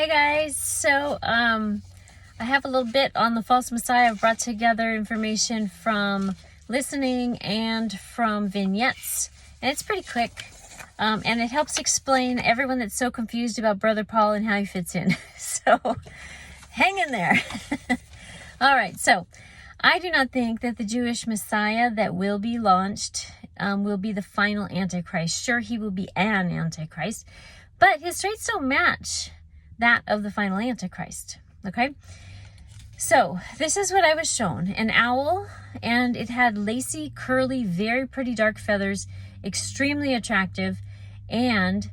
Hey guys, so I have a little bit on the false messiah. I've brought together information from listening and from vignettes, and it's pretty quick, and it helps explain everyone that's so confused about Brother Paul and how he fits in. So hang in there. All right, so I do not think that the Jewish Messiah that will be launched will be the final Antichrist. Sure, he will be an Antichrist, but his traits don't match that of the final Antichrist. Okay, so this is what I was shown: an owl, and it had lacy, curly, very pretty dark feathers, extremely attractive, and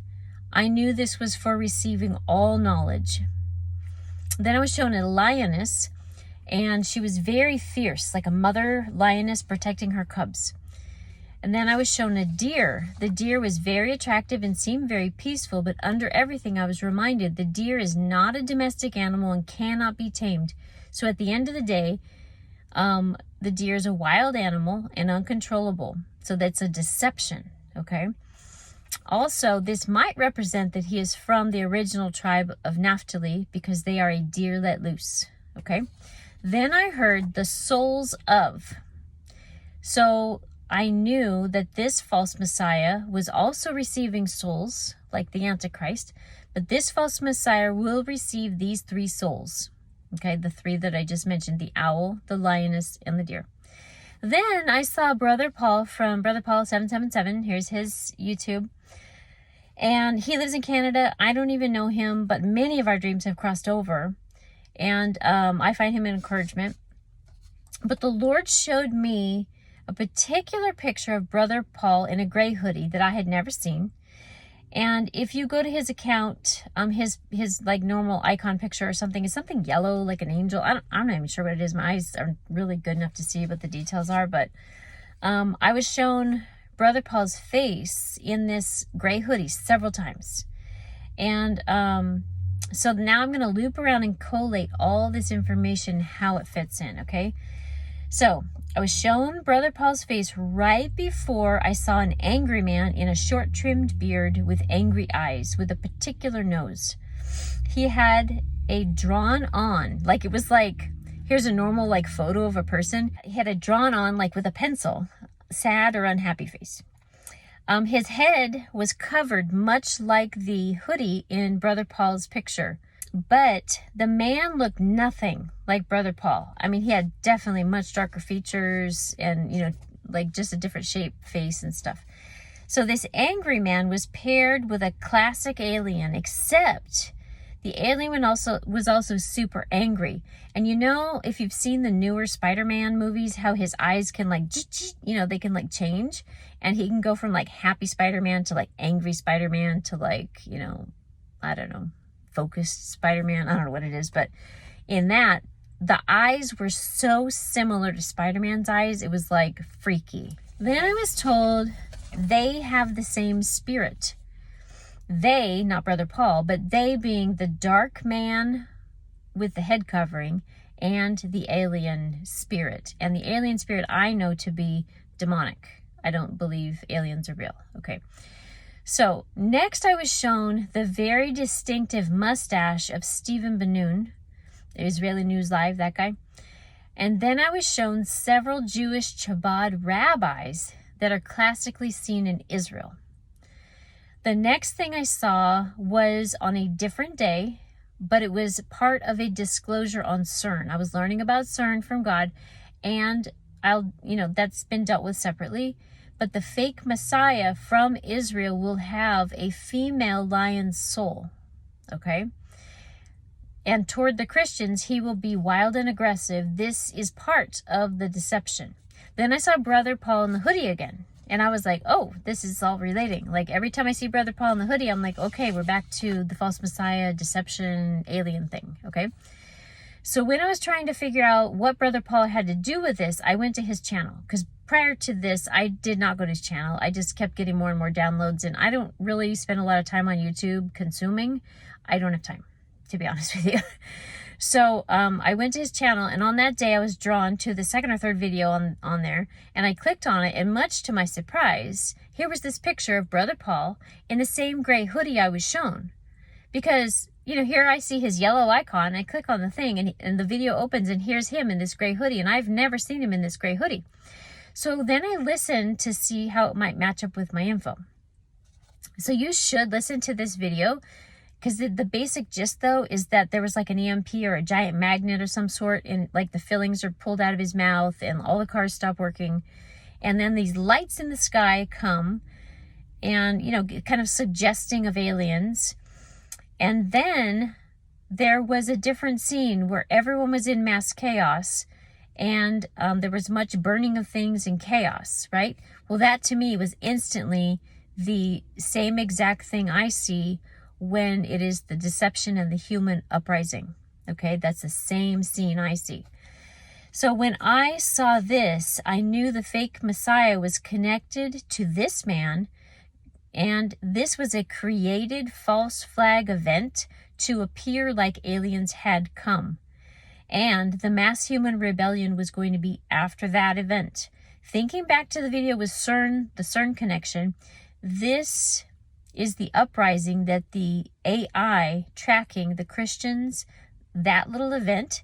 I knew this was for receiving all knowledge. Then I was shown a lioness, and she was very fierce, like a mother lioness protecting her cubs. And then I was shown a deer. The deer was very attractive and seemed very peaceful, but under everything I was reminded the deer is not a domestic animal and cannot be tamed. So at the end of the day, the deer is a wild animal and uncontrollable. So that's a deception, okay? Also, this might represent that he is from the original tribe of Naphtali because they are a deer let loose, okay? Then I heard the souls of. So I knew that this false Messiah was also receiving souls, like the Antichrist, but this false Messiah will receive these three souls. Okay, the three that I just mentioned: the owl, the lioness, and the deer. Then I saw Brother Paul from Brother Paul 777. Here's his YouTube. And he lives in Canada. I don't even know him, but many of our dreams have crossed over. And I find him an encouragement. But the Lord showed me a particular picture of Brother Paul in a gray hoodie that I had never seen. And if you go to his account, his like normal icon picture or something is something yellow, like an angel. I'm not even sure what it is. My eyes are really good enough to see what the details are. But I was shown Brother Paul's face in this gray hoodie several times. And so now I'm going to loop around and collate all this information, how it fits in, okay? So I was shown Brother Paul's face right before I saw an angry man in a short trimmed beard with angry eyes with a particular nose. He had a drawn on, like it was like, here's a normal like photo of a person. He had a drawn on like with a pencil, sad or unhappy face. His head was covered much like the hoodie in Brother Paul's picture. But the man looked nothing like Brother Paul. I mean, he had definitely much darker features and, you know, like just a different shape, face and stuff. So this angry man was paired with a classic alien, except the alien was also super angry. And you know, if you've seen the newer Spider-Man movies, how his eyes can like, you know, they can like change. And he can go from like happy Spider-Man to like angry Spider-Man to like, you know, I don't know, focused Spider-Man. I don't know what it is, but in that, the eyes were so similar to Spider-Man's eyes, it was like freaky. Then I was told they have the same spirit. They, not Brother Paul, but they being the dark man with the head covering and the alien spirit. And the alien spirit I know to be demonic. I don't believe aliens are real. Okay. So next I was shown the very distinctive mustache of Stephen Ben-Nun, Israeli News Live, that guy. And then I was shown several Jewish Chabad rabbis that are classically seen in Israel. The next thing I saw was on a different day, but it was part of a disclosure on CERN. I was learning about CERN from God, and that's been dealt with separately. But the fake Messiah from Israel will have a female lion's soul, okay? And toward the Christians, he will be wild and aggressive. This is part of the deception. Then I saw Brother Paul in the hoodie again. And I was like, oh, this is all relating. Like every time I see Brother Paul in the hoodie, I'm like, okay, we're back to the false Messiah, deception, alien thing, okay? So when I was trying to figure out what Brother Paul had to do with this, I went to his channel. Because prior to this, I did not go to his channel. I just kept getting more and more downloads. And I don't really spend a lot of time on YouTube consuming. I don't have time, to be honest with you. So I went to his channel, and on that day I was drawn to the second or third video on there, and I clicked on it, and much to my surprise, here was this picture of Brother Paul in the same gray hoodie I was shown. Because here I see his yellow icon. I click on the thing and the video opens and here's him in this gray hoodie. And I've never seen him in this gray hoodie. So then I listened to see how it might match up with my info. So you should listen to this video, because the basic gist, though, is that there was like an EMP or a giant magnet of some sort, and like the fillings are pulled out of his mouth and all the cars stop working. And then these lights in the sky come and, kind of suggesting of aliens. And then there was a different scene where everyone was in mass chaos, and there was much burning of things and chaos, right? Well, that to me was instantly the same exact thing I see when it is the deception and the human uprising. Okay, that's the same scene I see. So when I saw this, I knew the fake Messiah was connected to this man, and this was a created false flag event to appear like aliens had come. And the mass human rebellion was going to be after that event. Thinking back to the video with CERN, the CERN Connection, this is the uprising that the AI tracking the Christians, that little event,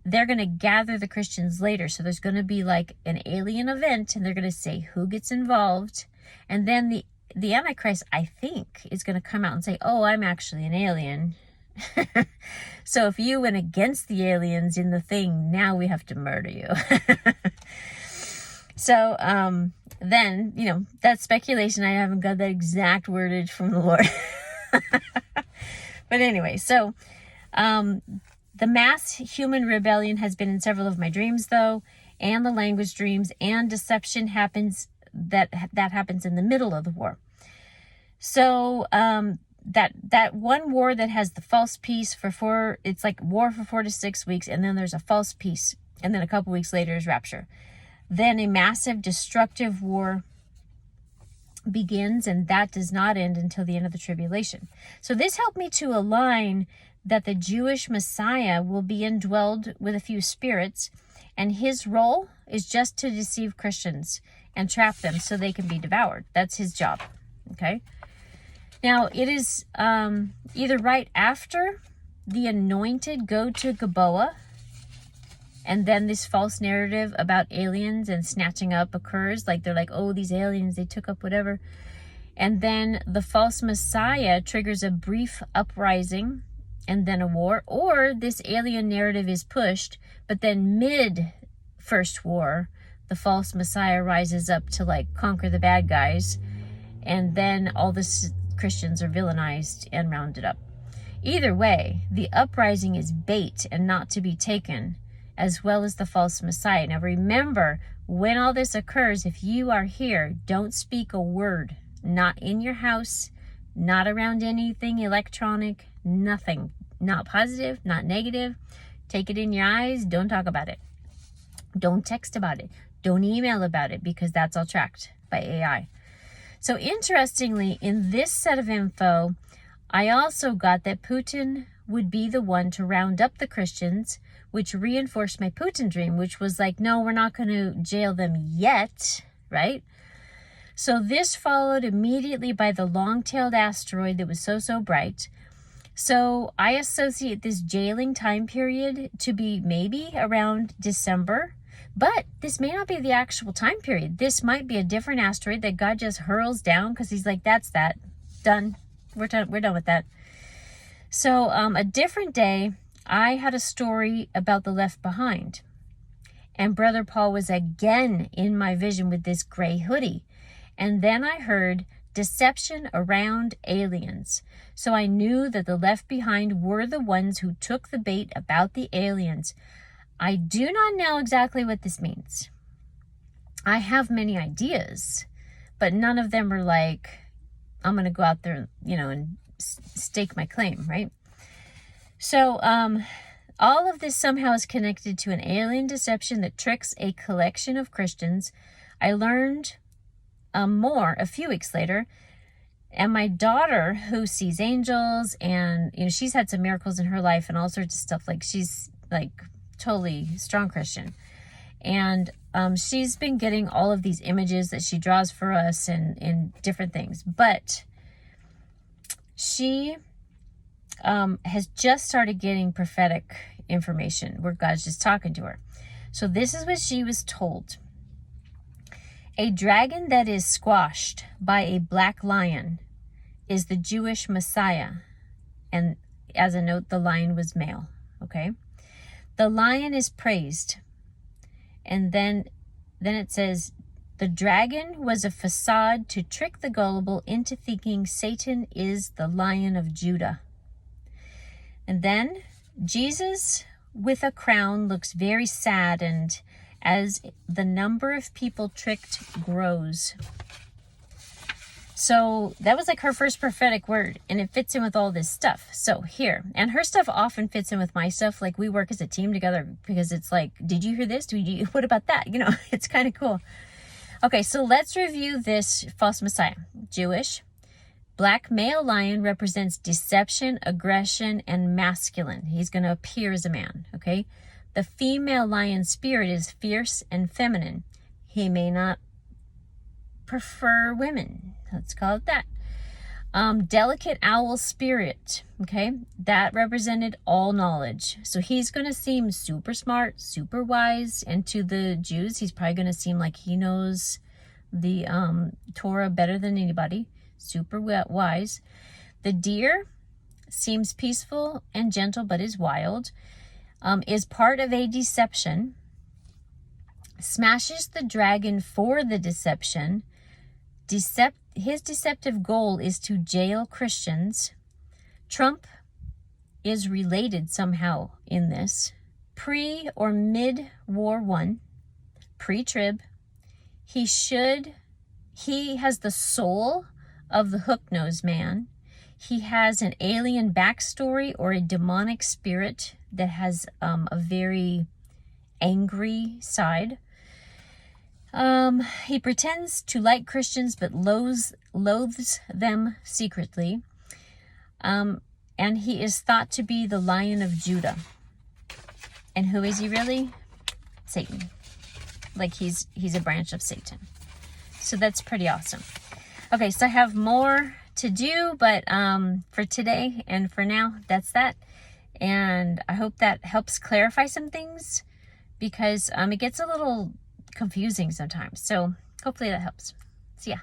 they're going to gather the Christians later. So there's going to be like an alien event, and they're going to say who gets involved. And then the Antichrist, I think, is going to come out and say, oh, I'm actually an alien. So if you went against the aliens in the thing, now we have to murder you. So then, that's speculation. I haven't got that exact wordage from the Lord. But anyway, so the mass human rebellion has been in several of my dreams, though, and the language dreams, and deception happens. That happens in the middle of the war. So that one war that has the false peace it's like war for 4 to 6 weeks, and then there's a false peace, and then a couple weeks later is rapture. Then a massive destructive war begins, and that does not end until the end of the tribulation. So this helped me to align that the Jewish Messiah will be indwelled with a few spirits, and his role is just to deceive Christians and trap them so they can be devoured. That's his job. Okay. Now, it is either right after the anointed go to Gilboa, and then this false narrative about aliens and snatching up occurs. Like, they're like, oh, these aliens, they took up whatever. And then the false Messiah triggers a brief uprising and then a war. Or this alien narrative is pushed, but then mid-first war, the false Messiah rises up to like conquer the bad guys. And then all the Christians are villainized and rounded up. Either way, the uprising is bait and not to be taken, as well as the false Messiah. Now remember, when all this occurs, if you are here, don't speak a word. Not in your house, not around anything electronic, nothing. Not positive, not negative. Take it in your eyes, don't talk about it. Don't text about it. Don't email about it, because that's all tracked by AI. So interestingly, in this set of info, I also got that Putin would be the one to round up the Christians, which reinforced my Putin dream, which was like, no, we're not going to jail them yet, right? So this followed immediately by the long-tailed asteroid that was so bright. So I associate this jailing time period to be maybe around December, but this may not be the actual time period. This might be a different asteroid that God just hurls down because he's like, that's that. Done. We're done with that. So a different day, I had a story about the Left Behind. And Brother Paul was again in my vision with this gray hoodie. And then I heard deception around aliens. So I knew that the Left Behind were the ones who took the bait about the aliens. I do not know exactly what this means. I have many ideas, but none of them are like, I'm going to go out there, and stake my claim, right? So all of this somehow is connected to an alien deception that tricks a collection of Christians. I learned more a few weeks later, and my daughter, who sees angels, and she's had some miracles in her life and all sorts of stuff, like she's like totally strong Christian, and she's been getting all of these images that she draws for us and different things, but she has just started getting prophetic information where God's just talking to her. So this is what she was told. A dragon that is squashed by a black lion is the Jewish Messiah. And as a note, the lion was male. Okay. The lion is praised. And then it says, the dragon was a facade to trick the gullible into thinking Satan is the Lion of Judah. And then Jesus with a crown looks very saddened as the number of people tricked grows. So that was like her first prophetic word, and it fits in with all this stuff. So here, and her stuff often fits in with my stuff. Like we work as a team together because it's like, did you hear this? What about that? You know, it's kind of cool. Okay, so let's review this false messiah. Jewish. Black male lion represents deception, aggression, and masculine. He's going to appear as a man, okay? The female lion spirit is fierce and feminine. He may not prefer women. Let's call it that. Delicate owl spirit, okay? That represented all knowledge. So he's going to seem super smart, super wise. And to the Jews, he's probably going to seem like he knows the Torah better than anybody. Super wise. The deer seems peaceful and gentle, but is wild. Is part of a deception. Smashes the dragon for the deception. His deceptive goal is to jail Christians. Trump is related somehow in this. Pre or mid-war one. Pre-trib. He has the soul of the hook-nosed man. He has an alien backstory or a demonic spirit that has a very angry side. He pretends to like Christians but loathes them secretly. And he is thought to be the Lion of Judah. And who is he really? Satan. Like he's a branch of Satan. So that's pretty awesome. Okay, so I have more to do, but for today and for now, that's that. And I hope that helps clarify some things because it gets a little confusing sometimes. So hopefully that helps. See ya.